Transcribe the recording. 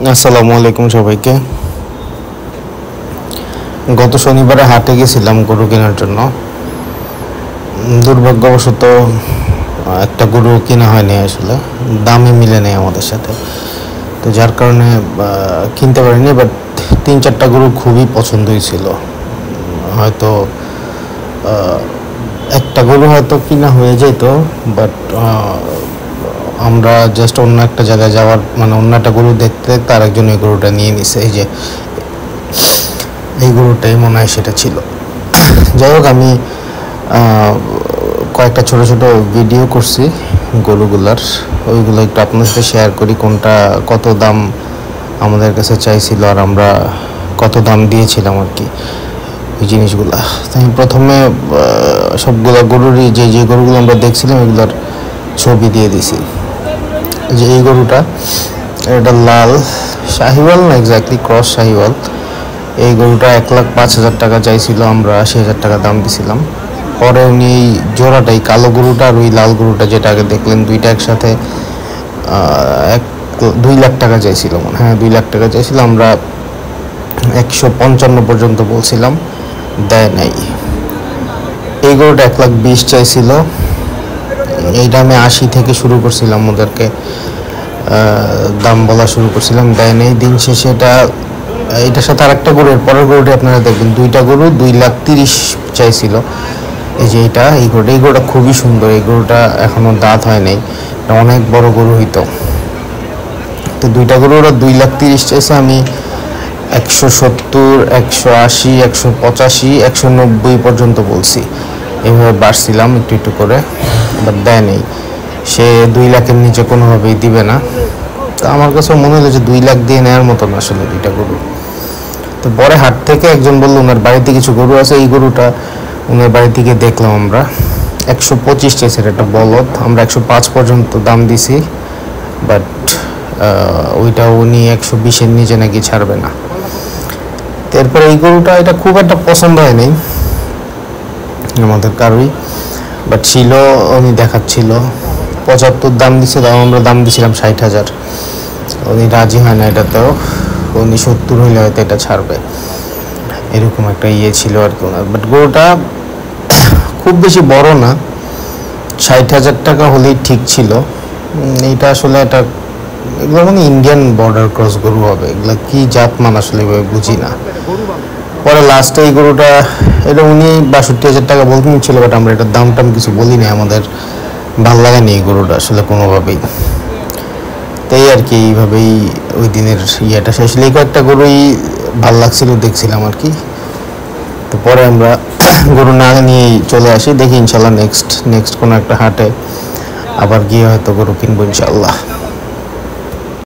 আসসালামু আলাইকুম সবাইকে। গত শনিবারে হাটে গেছিলাম গরু কেনার জন্য। দুর্ভাগ্যবশত একটা গরু কেনা হয়নি, আসলে দামে মিলে নেই আমাদের সাথে, তো যার কারণে কিনতে পারিনি। বাট 3-4টা গরু খুবই পছন্দ হয়েছিল। হয়তো একটা গরু হয়তো কিনা হয়ে যেত, বাট আমরা জাস্ট অন্য একটা জায়গায় যাওয়ার মানে অন্য একটা গরু দেখতে তার একজন এই গরুটা নিয়ে নিছে। এই গরুটাই মনে হয় সেটা ছিল। যাই হোক, আমি কয়েকটা ছোট ছোট ভিডিও করছি গরুগুলার, ওইগুলো একটু আপনার সাথে শেয়ার করি। কোনটা কত দাম আমাদের কাছে চাইছিল আর আমরা কত দাম দিয়েছিলাম আর কি, এই জিনিসগুলা। তো আমি প্রথমে সবগুলো গরুরই যে যে গরুগুলো আমরা দেখছিলাম এগুলোর ছবি দিয়ে দিছি। যে এই গরুটা, এটা লাল শাহিওয়াল না, এক্স্যাক্টলি ক্রস শাহিওয়াল। এই গরুটা 1,05,000 টাকা চাইছিল, আমরা 80,000 টাকা দাম দিছিলাম। পরে উনি এই জোড়াটাই, কালো গরুটা আর ওই লাল গরুটা যেটা আগে দেখলেন, দুইটা একসাথে 2 লাখ টাকা চাইছিল, হ্যাঁ 2 লাখ টাকা চাইছিল। আমরা 155 পর্যন্ত বলছিলাম, দেয় নাই। এই গরুটা 1,20,000 চাইছিল। এইটা আমি 80 থেকে শুরু করছিলাম, ওদেরকে দাম বলা শুরু করছিলাম, দেয় নাই। দিন শেষে এটার সাথে আর একটা গরুর পরের গরুটি আপনারা দেখবেন, দুইটা গরু 2,30,000 চাইছিল। এই যে এই গরুটা খুবই সুন্দর। এই গরুটা এখনো দাঁত হয় নাই, অনেক বড় গরু হইতো। তো দুইটা গরু ওরা 2,30,000 চাইছে। আমি 170, 180, 185, 190 পর্যন্ত বলছি। এইভাবে বাড়ছিলাম একটু একটু করে, বাট দেয় নেই। সে 2 লাখের নিচে কোনোভাবেই দিবে না। তো আমার কাছে মনে হলো যে 2 লাখ দিয়ে নেওয়ার মতো না আসলে দুইটা গরু। তো পরে হাট থেকে একজন বললো ওনার বাড়িতে কিছু গরু আছে, এই গরুটা ওনার বাড়ি থেকে দেখলাম আমরা। 125 চাইছে, একটা বলদ। আমরা 105 পর্যন্ত দাম দিছি, বাট ওইটা উনি 120-এর নিচে নাকি ছাড়বে না। তারপরে এই গরুটা, এটা খুব একটা পছন্দ হয়নি আমাদের কারোই, বাট ছিল, উনি দেখাচ্ছিল 75 দাম দিচ্ছে, তাও আমরা দাম দিছিলাম 60,000। উনি রাজি হয় না এটাতেও, উনি 70 হইলে হয়তো এটা ছাড়বে, এরকম একটা ছিল আর কি ওনার। বাট গরুটা খুব বেশি বড় না, 60,000 টাকা হলেই ঠিক ছিল। এইটা আসলে এগুলো মানে ইন্ডিয়ান বর্ডার ক্রস গরু হবে, এগুলো কি জাতমান আসলে বুঝি না। পরে লাস্টে এই গরুটা, এটা উনি 62,000 টাকা বলতে নিচ্ছিল, বাট আমরা এটার দামটা আমি কিছু বলি না, আমাদের ভাল লাগেনি এই গরুটা আসলে কোনোভাবেই। তাই আর কি, এইভাবেই ওই দিনের শেষ। এই কয়েকটা গরুই ভাল লাগছিল, দেখছিলাম আর কি। তো পরে আমরা গরু না নিয়েই চলে আসি। দেখি ইনশাল্লাহ নেক্সট কোনো একটা হাটে আবার গিয়ে হয়তো গরু কিনবো ইনশাল্লাহ।